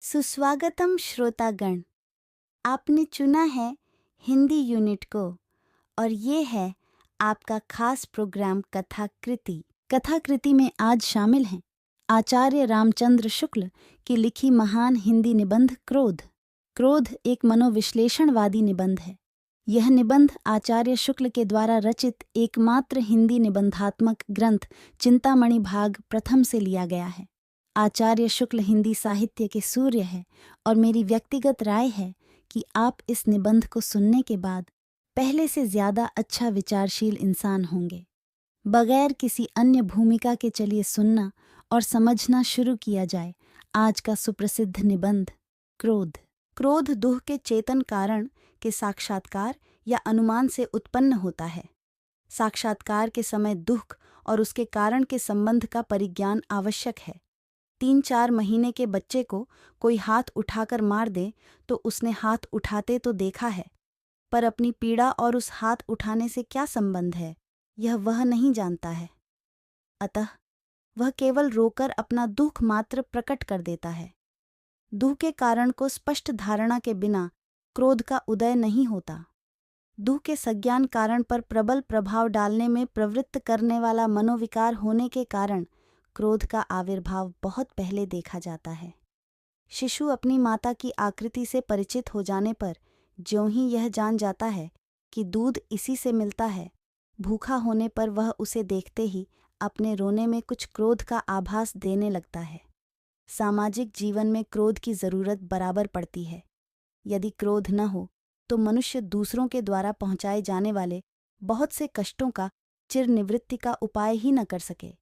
सुस्वागतम श्रोतागण। आपने चुना है हिंदी यूनिट को और ये है आपका खास प्रोग्राम कथाकृति। कथाकृति में आज शामिल हैं आचार्य रामचंद्र शुक्ल की लिखी महान हिंदी निबंध क्रोध। क्रोध एक मनोविश्लेषणवादी निबंध है। यह निबंध आचार्य शुक्ल के द्वारा रचित एकमात्र हिंदी निबंधात्मक ग्रंथ चिंतामणि भाग प्रथम से लिया गया है। आचार्य शुक्ल हिंदी साहित्य के सूर्य है और मेरी व्यक्तिगत राय है कि आप इस निबंध को सुनने के बाद पहले से ज्यादा अच्छा विचारशील इंसान होंगे। बगैर किसी अन्य भूमिका के चलिए सुनना और समझना शुरू किया जाए आज का सुप्रसिद्ध निबंध क्रोध। क्रोध दुह के चेतन कारण के साक्षात्कार या अनुमान से उत्पन्न होता है। साक्षात्कार के समय दुख और उसके कारण के संबंध का परिज्ञान आवश्यक है। 3-4 महीने के बच्चे को कोई हाथ उठाकर मार दे तो उसने हाथ उठाते तो देखा है, पर अपनी पीड़ा और उस हाथ उठाने से क्या संबंध है, यह वह नहीं जानता है। अतः वह केवल रोकर अपना दुख मात्र प्रकट कर देता है। दुख के कारण को स्पष्ट धारणा के बिना क्रोध का उदय नहीं होता। दुख के सज्ञान कारण पर प्रबल प्रभाव डालने में प्रवृत्त करने वाला मनोविकार होने के कारण क्रोध का आविर्भाव बहुत पहले देखा जाता है। शिशु अपनी माता की आकृति से परिचित हो जाने पर ज्यों ही यह जान जाता है कि दूध इसी से मिलता है, भूखा होने पर वह उसे देखते ही अपने रोने में कुछ क्रोध का आभास देने लगता है। सामाजिक जीवन में क्रोध की जरूरत बराबर पड़ती है। यदि क्रोध न हो तो मनुष्य दूसरों के द्वारा पहुंचाए जाने वाले बहुत से कष्टों का चिरनिवृत्ति का उपाय ही न कर सके।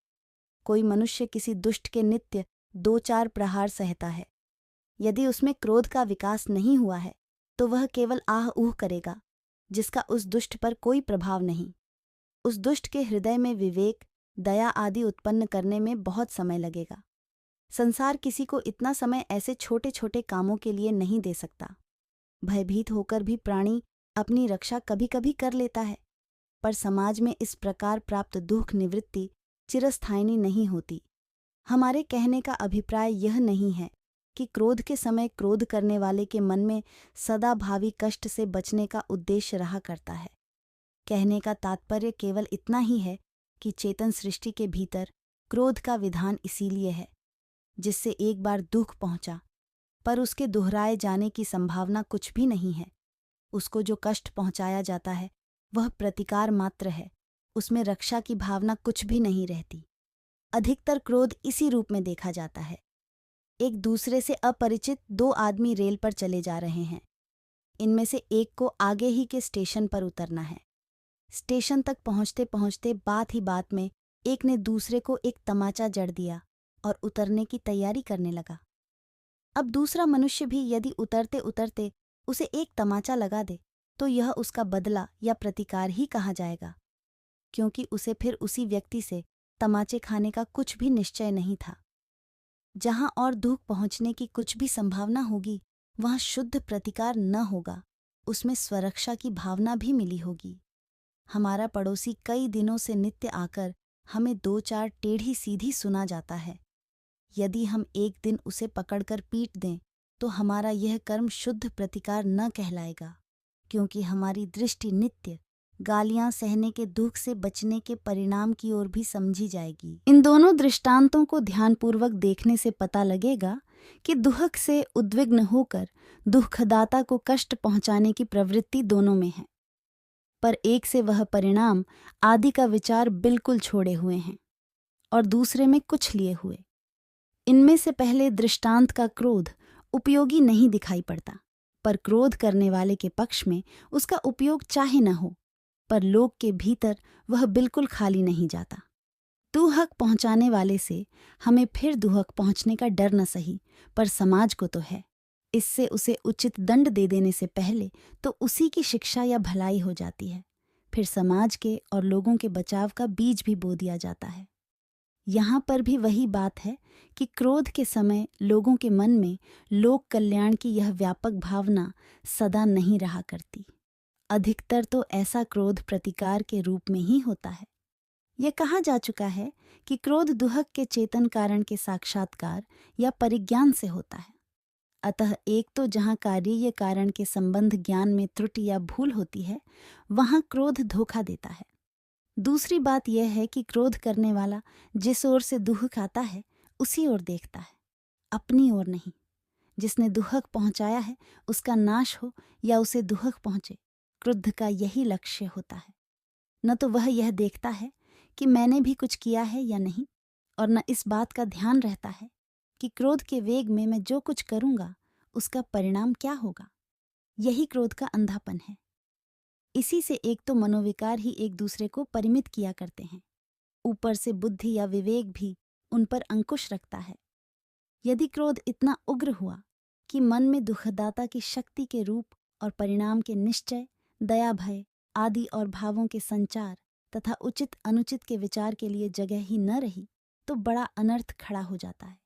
कोई मनुष्य किसी दुष्ट के नित्य 2-4 प्रहार सहता है। यदि उसमें क्रोध का विकास नहीं हुआ है तो वह केवल आह ऊह करेगा, जिसका उस दुष्ट पर कोई प्रभाव नहीं। उस दुष्ट के हृदय में विवेक, दया आदि उत्पन्न करने में बहुत समय लगेगा। संसार किसी को इतना समय ऐसे छोटे छोटे कामों के लिए नहीं दे सकता। भयभीत होकर भी प्राणी अपनी रक्षा कभी कभी कर लेता है, पर समाज में इस प्रकार प्राप्त दुख निवृत्ति चिरस्थायिनी नहीं होती। हमारे कहने का अभिप्राय यह नहीं है कि क्रोध के समय क्रोध करने वाले के मन में सदा भावी कष्ट से बचने का उद्देश्य रहा करता है। कहने का तात्पर्य केवल इतना ही है कि चेतन सृष्टि के भीतर क्रोध का विधान इसीलिए है, जिससे एक बार दुख पहुंचा पर उसके दोहराए जाने की संभावना कुछ भी नहीं है। उसको जो कष्ट पहुंचाया जाता है वह प्रतिकार मात्र है, उसमें रक्षा की भावना कुछ भी नहीं रहती। अधिकतर क्रोध इसी रूप में देखा जाता है। एक दूसरे से अपरिचित 2 आदमी रेल पर चले जा रहे हैं। इनमें से एक को आगे ही के स्टेशन पर उतरना है। स्टेशन तक पहुंचते पहुंचते बात ही बात में एक ने दूसरे को एक तमाचा जड़ दिया और उतरने की तैयारी करने लगा। अब दूसरा मनुष्य भी यदि उतरते उतरते उसे एक तमाचा लगा दे तो यह उसका बदला या प्रतिकार ही कहा जाएगा, क्योंकि उसे फिर उसी व्यक्ति से तमाचे खाने का कुछ भी निश्चय नहीं था। जहां और दुख पहुंचने की कुछ भी संभावना होगी वहां शुद्ध प्रतिकार न होगा, उसमें स्वरक्षा की भावना भी मिली होगी। हमारा पड़ोसी कई दिनों से नित्य आकर हमें 2-4 टेढ़ी सीधी सुना जाता है। यदि हम एक दिन उसे पकड़कर पीट दें तो हमारा यह कर्म शुद्ध प्रतिकार न कहलाएगा, क्योंकि हमारी दृष्टि नित्य गालियां सहने के दुख से बचने के परिणाम की ओर भी समझी जाएगी। इन दोनों दृष्टांतों को ध्यानपूर्वक देखने से पता लगेगा कि दुहक से उद्विग्न होकर दुखदाता को कष्ट पहुंचाने की प्रवृत्ति दोनों में है, पर एक से वह परिणाम आदि का विचार बिल्कुल छोड़े हुए हैं और दूसरे में कुछ लिए हुए। इनमें से पहले दृष्टांत का क्रोध उपयोगी नहीं दिखाई पड़ता, पर क्रोध करने वाले के पक्ष में उसका उपयोग चाहे न हो, पर लोक के भीतर वह बिल्कुल खाली नहीं जाता। दुहक पहुंचाने वाले से हमें फिर दुहक पहुंचने का डर न सही, पर समाज को तो है। इससे उसे उचित दंड दे देने से पहले तो उसी की शिक्षा या भलाई हो जाती है, फिर समाज के और लोगों के बचाव का बीज भी बो दिया जाता है। यहाँ पर भी वही बात है कि क्रोध के समय लोगों के मन में लोक कल्याण की यह व्यापक भावना सदा नहीं रहा करती। अधिकतर तो ऐसा क्रोध प्रतिकार के रूप में ही होता है। यह कहा जा चुका है कि क्रोध दुहक के चेतन कारण के साक्षात्कार या परिज्ञान से होता है। अतः एक तो जहाँ कार्य कारण के संबंध ज्ञान में त्रुटि या भूल होती है, वहाँ क्रोध धोखा देता है। दूसरी बात यह है कि क्रोध करने वाला जिस ओर से दुख आता है उसी ओर देखता है, अपनी ओर नहीं। जिसने दुहक पहुंचाया है उसका नाश हो या उसे दुहक पहुंचे, क्रुद्ध का यही लक्ष्य होता है। न तो वह यह देखता है कि मैंने भी कुछ किया है या नहीं, और न इस बात का ध्यान रहता है कि क्रोध के वेग में मैं जो कुछ करूंगा उसका परिणाम क्या होगा। यही क्रोध का अंधापन है। इसी से एक तो मनोविकार ही एक दूसरे को परिमित किया करते हैं, ऊपर से बुद्धि या विवेक भी उन पर अंकुश रखता है। यदि क्रोध इतना उग्र हुआ कि मन में दुखदाता की शक्ति के रूप और परिणाम के निश्चय, दया, भय आदि और भावों के संचार तथा उचित अनुचित के विचार के लिए जगह ही न रही, तो बड़ा अनर्थ खड़ा हो जाता है।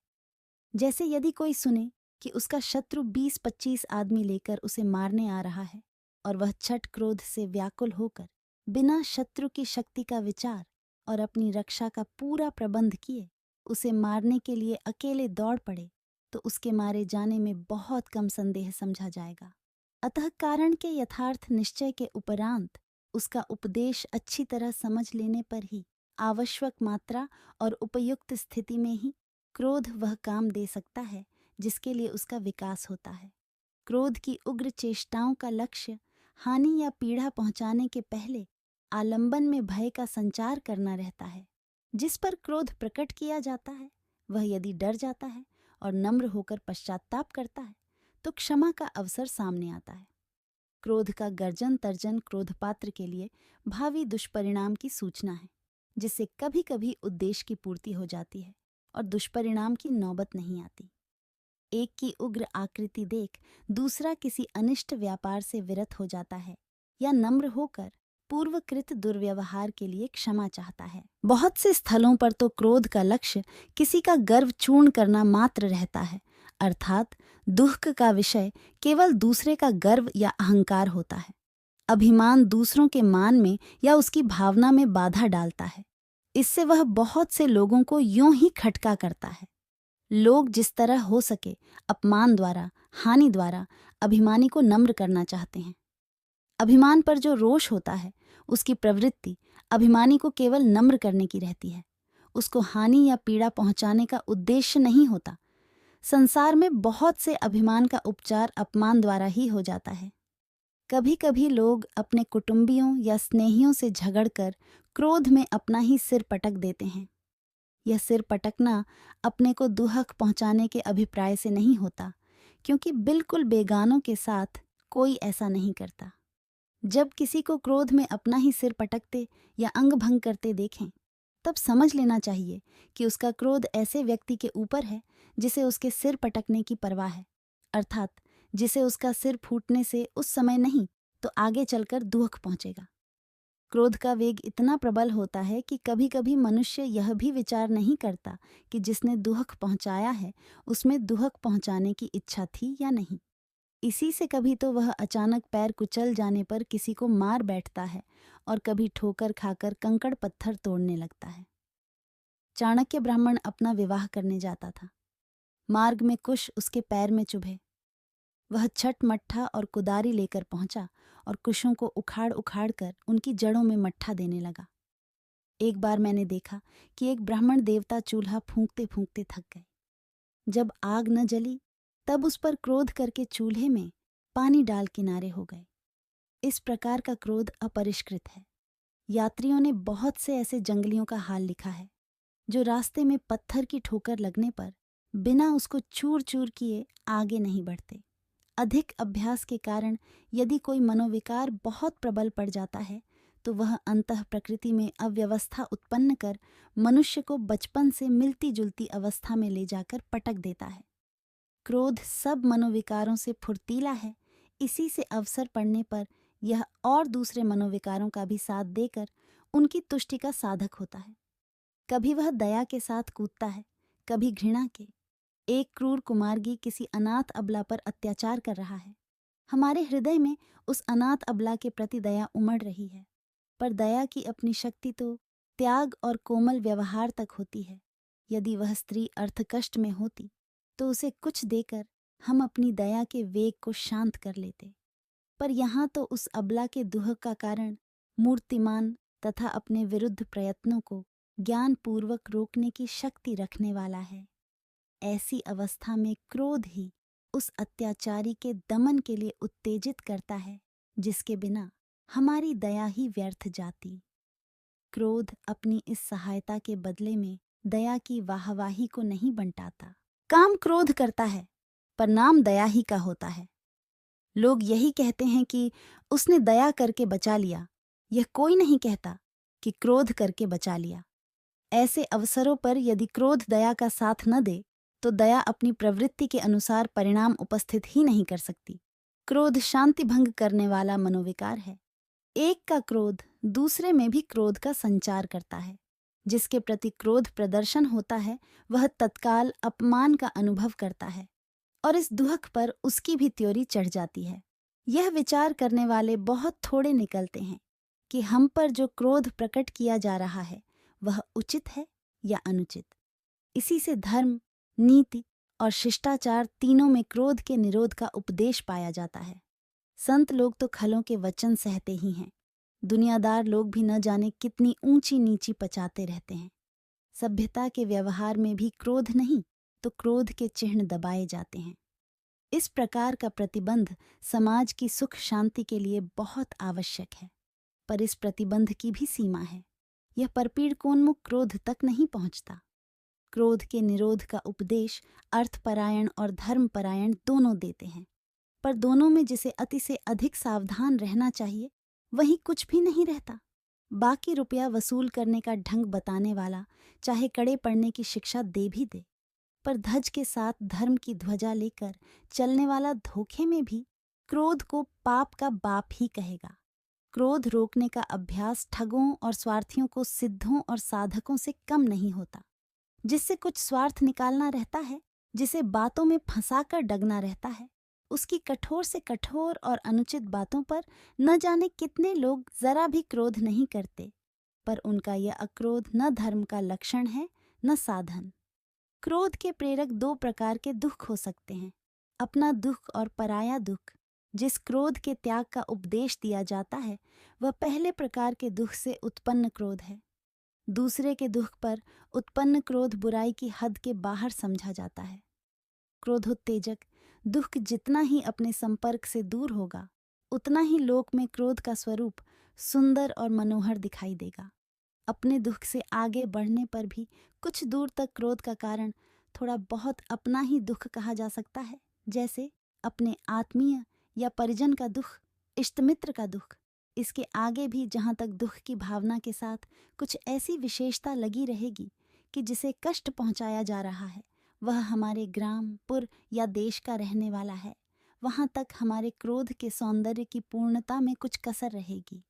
जैसे यदि कोई सुने कि उसका शत्रु 20-25 आदमी लेकर उसे मारने आ रहा है और वह छठ क्रोध से व्याकुल होकर बिना शत्रु की शक्ति का विचार और अपनी रक्षा का पूरा प्रबंध किए उसे मारने के लिए अकेले दौड़ पड़े, तो उसके मारे जाने में बहुत कम संदेह समझा जाएगा। अतः कारण के यथार्थ निश्चय के उपरांत उसका उपदेश अच्छी तरह समझ लेने पर ही आवश्यक मात्रा और उपयुक्त स्थिति में ही क्रोध वह काम दे सकता है जिसके लिए उसका विकास होता है। क्रोध की उग्र चेष्टाओं का लक्ष्य हानि या पीड़ा पहुंचाने के पहले आलंबन में भय का संचार करना रहता है। जिस पर क्रोध प्रकट किया जाता है वह यदि डर जाता है और नम्र होकर पश्चाताप करता है तो क्षमा का अवसर सामने आता है। क्रोध का गर्जन तर्जन क्रोध पात्र के लिए भावी दुष्परिणाम की सूचना है, जिससे कभी कभी उद्देश्य की पूर्ति हो जाती है और दुष्परिणाम की नौबत नहीं आती। एक की उग्र आकृति देख दूसरा किसी अनिष्ट व्यापार से विरत हो जाता है या नम्र होकर पूर्वकृत दुर्व्यवहार के लिए क्षमा चाहता है। बहुत से स्थलों पर तो क्रोध का लक्ष्य किसी का गर्व चूर्ण करना मात्र रहता है, अर्थात दुख का विषय केवल दूसरे का गर्व या अहंकार होता है। अभिमान दूसरों के मान में या उसकी भावना में बाधा डालता है। इससे वह बहुत से लोगों को यूं ही खटका करता है। लोग जिस तरह हो सके अपमान द्वारा, हानि द्वारा अभिमानी को नम्र करना चाहते हैं। अभिमान पर जो रोष होता है उसकी प्रवृत्ति अभिमानी को केवल नम्र करने की रहती है, उसको हानि या पीड़ा पहुंचाने का उद्देश्य नहीं होता। संसार में बहुत से अभिमान का उपचार अपमान द्वारा ही हो जाता है। कभी कभी लोग अपने कुटुंबियों या स्नेहियों से झगड़कर क्रोध में अपना ही सिर पटक देते हैं। यह सिर पटकना अपने को दुहक पहुंचाने के अभिप्राय से नहीं होता, क्योंकि बिल्कुल बेगानों के साथ कोई ऐसा नहीं करता। जब किसी को क्रोध में अपना ही सिर पटकते या अंग भंग करते देखें, तब समझ लेना चाहिए कि उसका क्रोध ऐसे व्यक्ति के ऊपर है जिसे उसके सिर पटकने की परवाह है, अर्थात जिसे उसका सिर फूटने से उस समय नहीं तो आगे चलकर दुख पहुंचेगा। क्रोध का वेग इतना प्रबल होता है कि कभी कभी मनुष्य यह भी विचार नहीं करता कि जिसने दुख पहुंचाया है उसमें दुख पहुंचाने की इच्छा थी या नहीं। इसी से कभी तो वह अचानक पैर कुचल जाने पर किसी को मार बैठता है और कभी ठोकर खाकर कंकड़ पत्थर तोड़ने लगता है। चाणक्य ब्राह्मण अपना विवाह करने जाता था। मार्ग में कुश उसके पैर में चुभे। वह छट मट्ठा और कुदारी लेकर पहुंचा और कुशों को उखाड़ उखाड़ कर उनकी जड़ों में मट्ठा देने लगा। एक बार मैंने देखा कि एक ब्राह्मण देवता चूल्हा फूंकते फूंकते थक गए। जब आग न जली तब उस पर क्रोध करके चूल्हे में पानी डाल किनारे हो गए। इस प्रकार का क्रोध अपरिष्कृत है। यात्रियों ने बहुत से ऐसे जंगलियों का हाल लिखा है जो रास्ते में पत्थर की ठोकर लगने पर बिना उसको चूर चूर किए आगे नहीं बढ़ते। अधिक अभ्यास के कारण यदि कोई मनोविकार बहुत प्रबल पड़ जाता है तो वह अंतः प्रकृति में अव्यवस्था उत्पन्न कर मनुष्य को बचपन से मिलती जुलती अवस्था में ले जाकर पटक देता है। क्रोध सब मनोविकारों से फुर्तीला है। इसी से अवसर पड़ने पर यह और दूसरे मनोविकारों का भी साथ देकर उनकी तुष्टि का साधक होता है। कभी वह दया के साथ कूदता है, कभी घृणा के। एक क्रूर कुमारगी किसी अनाथ अबला पर अत्याचार कर रहा है। हमारे हृदय में उस अनाथ अबला के प्रति दया उमड़ रही है, पर दया की अपनी शक्ति तो त्याग और कोमल व्यवहार तक होती है। यदि वह स्त्री अर्थकष्ट में होती तो उसे कुछ देकर हम अपनी दया के वेग को शांत कर लेते। पर यहाँ तो उस अबला के दुह का कारण मूर्तिमान तथा अपने विरुद्ध प्रयत्नों को ज्ञानपूर्वक रोकने की शक्ति रखने वाला है। ऐसी अवस्था में क्रोध ही उस अत्याचारी के दमन के लिए उत्तेजित करता है, जिसके बिना हमारी दया ही व्यर्थ जाती। क्रोध अपनी इस सहायता के बदले में दया की वाहवाही को नहीं बंटाता। काम क्रोध करता है, पर नाम दया ही का होता है। लोग यही कहते हैं कि उसने दया करके बचा लिया, यह कोई नहीं कहता कि क्रोध करके बचा लिया। ऐसे अवसरों पर यदि क्रोध दया का साथ न दे, तो दया अपनी प्रवृत्ति के अनुसार परिणाम उपस्थित ही नहीं कर सकती। क्रोध शांति भंग करने वाला मनोविकार है। एक का क्रोध दूसरे में भी क्रोध का संचार करता है। जिसके प्रति क्रोध प्रदर्शन होता है, वह तत्काल अपमान का अनुभव करता है और इस दुहक पर उसकी भी त्योरी चढ़ जाती है। यह विचार करने वाले बहुत थोड़े निकलते हैं कि हम पर जो क्रोध प्रकट किया जा रहा है वह उचित है या अनुचित। इसी से धर्म, नीति और शिष्टाचार तीनों में क्रोध के निरोध का उपदेश पाया जाता है। संत लोग तो खलों के वचन सहते ही हैं। दुनियादार लोग भी न जाने कितनी ऊंची नीची पचाते रहते हैं। सभ्यता के व्यवहार में भी क्रोध नहीं तो क्रोध के चिन्ह दबाए जाते हैं। इस प्रकार का प्रतिबंध समाज की सुख शांति के लिए बहुत आवश्यक है, पर इस प्रतिबंध की भी सीमा है। यह परपीड़कोन्मुख क्रोध तक नहीं पहुंचता। क्रोध के निरोध का उपदेश अर्थपरायण और धर्मपरायण दोनों देते हैं, पर दोनों में जिसे अति से अधिक सावधान रहना चाहिए वही कुछ भी नहीं रहता। बाकी रुपया वसूल करने का ढंग बताने वाला चाहे कड़े पड़ने की शिक्षा दे भी दे, पर धज के साथ धर्म की ध्वजा लेकर चलने वाला धोखे में भी क्रोध को पाप का बाप ही कहेगा। क्रोध रोकने का अभ्यास ठगों और स्वार्थियों को सिद्धों और साधकों से कम नहीं होता। जिससे कुछ स्वार्थ निकालना रहता है, जिसे बातों में फंसाकर डगना रहता है, उसकी कठोर से कठोर और अनुचित बातों पर न जाने कितने लोग जरा भी क्रोध नहीं करते, पर उनका यह अक्रोध न धर्म का लक्षण है न साधन। क्रोध के प्रेरक दो प्रकार के दुख हो सकते हैं, अपना दुख और पराया दुख। जिस क्रोध के त्याग का उपदेश दिया जाता है वह पहले प्रकार के दुख से उत्पन्न क्रोध है। दूसरे के दुख पर उत्पन्न क्रोध बुराई की हद के बाहर समझा जाता है। क्रोधोत्तेजक दुख जितना ही अपने संपर्क से दूर होगा, उतना ही लोक में क्रोध का स्वरूप सुंदर और मनोहर दिखाई देगा। अपने दुख से आगे बढ़ने पर भी कुछ दूर तक क्रोध का कारण थोड़ा बहुत अपना ही दुख कहा जा सकता है, जैसे अपने आत्मीय या परिजन का दुख, इष्टमित्र का दुख। इसके आगे भी जहाँ तक दुख की भावना के साथ कुछ ऐसी विशेषता लगी रहेगी कि जिसे कष्ट पहुँचाया जा रहा है वह हमारे ग्राम, पुर या देश का रहने वाला है, वहाँ तक हमारे क्रोध के सौंदर्य की पूर्णता में कुछ कसर रहेगी।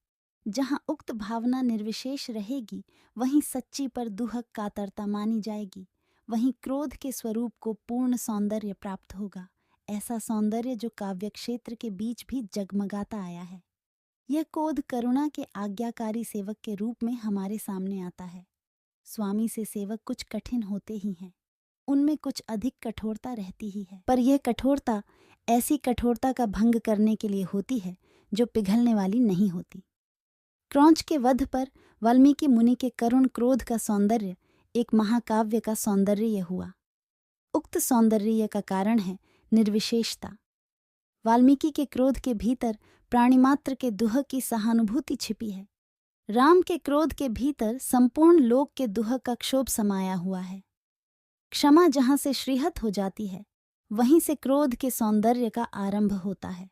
जहाँ उक्त भावना निर्विशेष रहेगी वहीं सच्ची पर दुहक कातरता मानी जाएगी, वहीं क्रोध के स्वरूप को पूर्ण सौंदर्य प्राप्त होगा। ऐसा सौंदर्य जो काव्य क्षेत्र के बीच भी जगमगाता आया है। यह क्रोध करुणा के आज्ञाकारी सेवक के रूप में हमारे सामने आता है। स्वामी से सेवक कुछ कठिन होते ही हैं, उनमें कुछ अधिक कठोरता रहती ही है, पर यह कठोरता ऐसी कठोरता का भंग करने के लिए होती है जो पिघलने वाली नहीं होती। क्रौंच के वध पर वाल्मीकि मुनि के करुण क्रोध का सौंदर्य एक महाकाव्य का सौंदर्य हुआ। उक्त सौंदर्य का कारण है निर्विशेषता। वाल्मीकि के क्रोध के भीतर प्राणिमात्र के दुह की सहानुभूति छिपी है। राम के क्रोध के भीतर संपूर्ण लोक के दुह का क्षोभ समाया हुआ है। क्षमा जहाँ से श्रीहत हो जाती है वहीं से क्रोध के सौंदर्य का आरंभ होता है।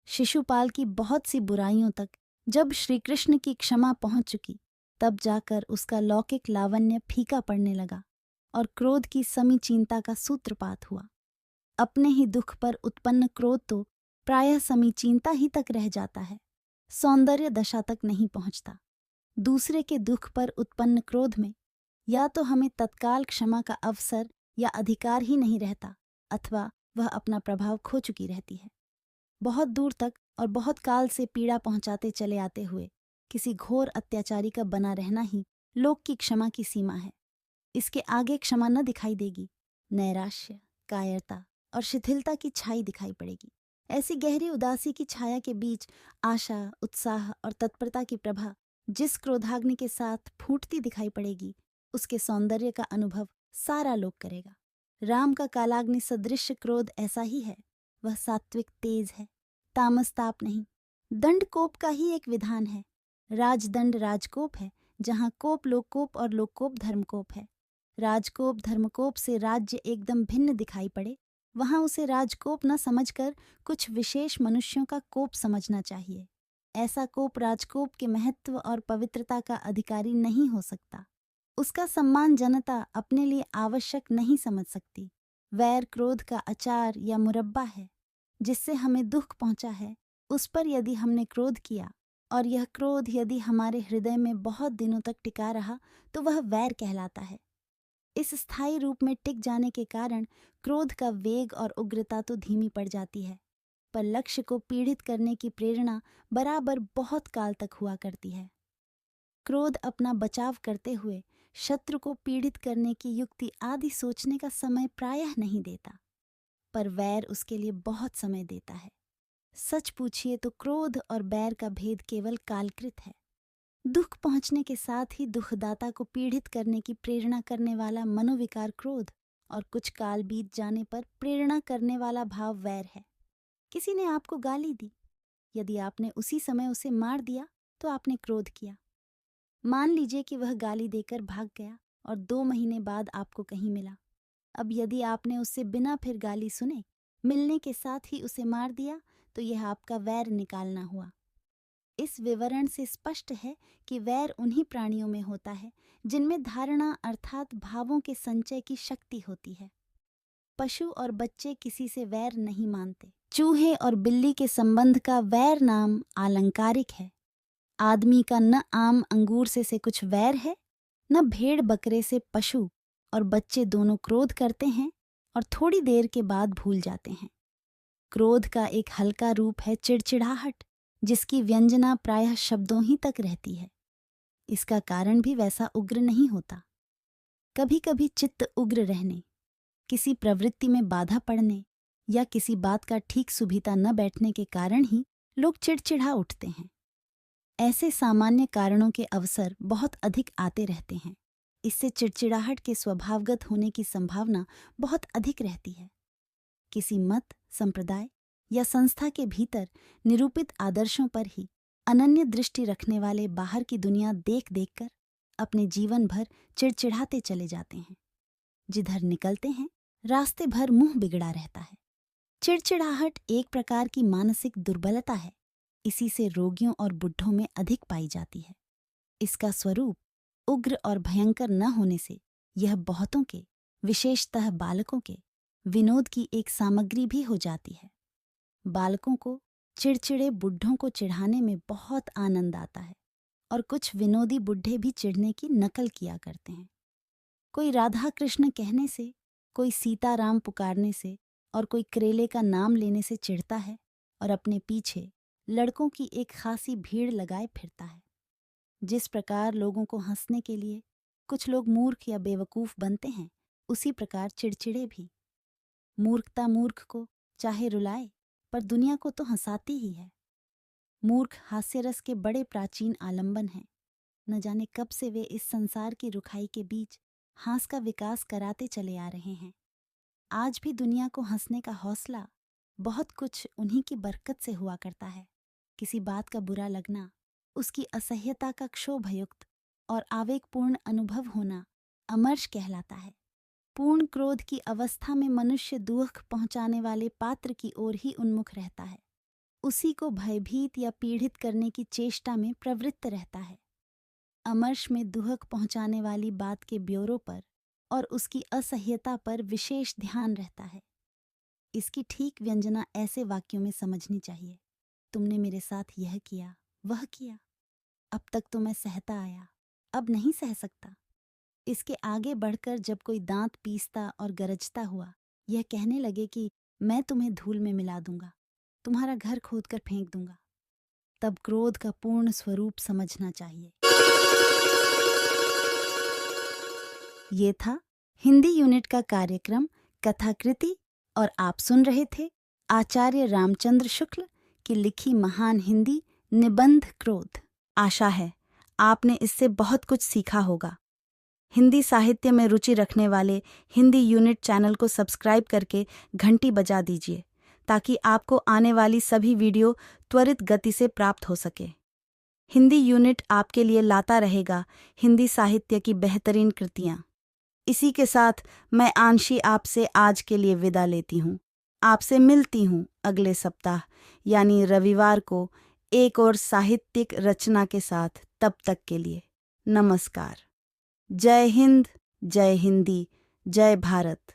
शिशुपाल की बहुत सी बुराइयों तक जब श्री कृष्ण की क्षमा पहुंच चुकी, तब जाकर उसका लौकिक लावण्य फीका पड़ने लगा और क्रोध की समीचीनता का सूत्रपात हुआ। अपने ही दुख पर उत्पन्न क्रोध तो प्रायः समीचीनता ही तक रह जाता है, सौंदर्य दशा तक नहीं पहुंचता। दूसरे के दुख पर उत्पन्न क्रोध में या तो हमें तत्काल क्षमा का अवसर या अधिकार ही नहीं रहता, अथवा वह अपना प्रभाव खो चुकी रहती है। बहुत दूर तक और बहुत काल से पीड़ा पहुंचाते चले आते हुए किसी घोर अत्याचारी का बना रहना ही लोक की क्षमा की सीमा है। इसके आगे क्षमा न दिखाई देगी। नैराश्य, कायरता और शिथिलता की छाई दिखाई पड़ेगी। ऐसी गहरी उदासी की छाया के बीच आशा, उत्साह और तत्परता की प्रभा जिस क्रोधाग्नि के साथ फूटती दिखाई पड़ेगी, उसके सौंदर्य का अनुभव सारा लोक करेगा। राम का कालाग्नि सदृश क्रोध ऐसा ही है। वह सात्विक तेज है, तामस ताप नहीं। दंड कोप का ही एक विधान है। राजदंड राजकोप है, जहाँ कोप लोककोप और लोककोप धर्मकोप है। राजकोप धर्मकोप से राज्य एकदम भिन्न दिखाई पड़े, वहां उसे राजकोप न समझकर कुछ विशेष मनुष्यों का कोप समझना चाहिए। ऐसा कोप राजकोप के महत्व और पवित्रता का अधिकारी नहीं हो सकता। उसका सम्मान जनता अपने लिए आवश्यक नहीं समझ सकती। वैर क्रोध का अचार या मुरब्बा है। जिससे हमें दुख पहुंचा है, उस पर यदि हमने क्रोध किया और यह क्रोध यदि हमारे हृदय में बहुत दिनों तक टिका रहा, तो वह वैर कहलाता है। इस स्थायी रूप में टिक जाने के कारण क्रोध का वेग और उग्रता तो धीमी पड़ जाती है, पर लक्ष्य को पीड़ित करने की प्रेरणा बराबर बहुत काल तक हुआ करती है। क्रोध अपना बचाव करते हुए शत्रु को पीड़ित करने की युक्ति आदि सोचने का समय प्रायः नहीं देता, पर वैर उसके लिए बहुत समय देता है। सच पूछिए तो क्रोध और बैर का भेद केवल कालकृत है। दुख पहुंचने के साथ ही दुखदाता को पीड़ित करने की प्रेरणा करने वाला मनोविकार क्रोध और कुछ काल बीत जाने पर प्रेरणा करने वाला भाव वैर है। किसी ने आपको गाली दी, यदि आपने उसी समय उसे मार दिया तो आपने क्रोध किया। मान लीजिए कि वह गाली देकर भाग गया और 2 महीने बाद आपको कहीं मिला। अब यदि आपने उससे बिना फिर गाली सुने मिलने के साथ ही उसे मार दिया, तो यह आपका वैर निकालना हुआ। इस विवरण से स्पष्ट है कि वैर उन्हीं प्राणियों में होता है जिनमें धारणा अर्थात भावों के संचय की शक्ति होती है। पशु और बच्चे किसी से वैर नहीं मानते। चूहे और बिल्ली के संबंध का वैर नाम आलंकारिक है। आदमी का न आम अंगूर से कुछ वैर है, न भेड़ बकरे से पशु और बच्चे दोनों क्रोध करते हैं और थोड़ी देर के बाद भूल जाते हैं। क्रोध का एक हल्का रूप है चिड़चिड़ाहट, जिसकी व्यंजना प्रायः शब्दों ही तक रहती है। इसका कारण भी वैसा उग्र नहीं होता। कभी कभी चित्त उग्र रहने, किसी प्रवृत्ति में बाधा पड़ने या किसी बात का ठीक सुभीता न बैठने के कारण ही लोग चिड़चिड़ा उठते हैं। ऐसे सामान्य कारणों के अवसर बहुत अधिक आते रहते हैं। इससे चिड़चिड़ाहट के स्वभावगत होने की संभावना बहुत अधिक रहती है। किसी मत, संप्रदाय या संस्था के भीतर निरूपित आदर्शों पर ही अनन्य दृष्टि रखने वाले बाहर की दुनिया देख देखकर अपने जीवन भर चिड़चिड़ाते चले जाते हैं। जिधर निकलते हैं रास्ते भर मुंह बिगड़ा रहता है। चिड़चिड़ाहट एक प्रकार की मानसिक दुर्बलता है। इसी से रोगियों और बुढ़ों में अधिक पाई जाती है। इसका स्वरूप उग्र और भयंकर न होने से यह बहुतों के, विशेषतः बालकों के, विनोद की एक सामग्री भी हो जाती है। बालकों को चिड़चिड़े बुढ़ों को चिढ़ाने में बहुत आनंद आता है और कुछ विनोदी बुढ़े भी चिढ़ने की नकल किया करते हैं। कोई राधा कृष्ण कहने से, कोई सीताराम पुकारने से और कोई करेले का नाम लेने से चिढ़ता है और अपने पीछे लड़कों की एक खासी भीड़ लगाए फिरता है। जिस प्रकार लोगों को हंसने के लिए कुछ लोग मूर्ख या बेवकूफ बनते हैं, उसी प्रकार चिड़चिड़े भी। मूर्खता मूर्ख को चाहे रुलाए, पर दुनिया को तो हंसाती ही है। मूर्ख हास्यरस के बड़े प्राचीन आलंबन हैं। न जाने कब से वे इस संसार की रुखाई के बीच हास का विकास कराते चले आ रहे हैं। आज भी दुनिया को हंसने का हौसला बहुत कुछ उन्हीं की बरकत से हुआ करता है। किसी बात का बुरा लगना, उसकी असह्यता का क्षोभयुक्त और आवेगपूर्ण अनुभव होना अमर्ष कहलाता है। पूर्ण क्रोध की अवस्था में मनुष्य दुख पहुंचाने वाले पात्र की ओर ही उन्मुख रहता है। उसी को भयभीत या पीड़ित करने की चेष्टा में प्रवृत्त रहता है। अमर्ष में दुख पहुंचाने वाली बात के ब्यौरों पर और उसकी असह्यता पर विशेष ध्यान रहता है। इसकी ठीक व्यंजना ऐसे वाक्यों में समझनी चाहिए। तुमने मेरे साथ यह किया, वह किया। अब तक तो मैं सहता आया, अब नहीं सह सकता। इसके आगे बढ़कर जब कोई दांत पीसता और गरजता हुआ यह कहने लगे कि मैं तुम्हें धूल में मिला दूंगा, तुम्हारा घर खोदकर फेंक दूंगा, तब क्रोध का पूर्ण स्वरूप समझना चाहिए। ये था हिंदी यूनिट का कार्यक्रम कथाकृति और आप सुन रहे थे आचार्य रामचंद्र शुक्ल की लिखी महान हिंदी निबंध क्रोध। आशा है आपने इससे बहुत कुछ सीखा होगा। हिंदी साहित्य में रुचि रखने वाले हिंदी यूनिट चैनल को सब्सक्राइब करके घंटी बजा दीजिए ताकि आपको आने वाली सभी वीडियो त्वरित गति से प्राप्त हो सके। हिंदी यूनिट आपके लिए लाता रहेगा हिंदी साहित्य की बेहतरीन कृतियाँ। इसी के साथ मैं आंशी आपसे आज के लिए विदा लेती हूँ। आपसे मिलती हूँ अगले सप्ताह यानी रविवार को एक और साहित्यिक रचना के साथ। तब तक के लिए नमस्कार। जय हिंद, जय हिंदी, जय भारत।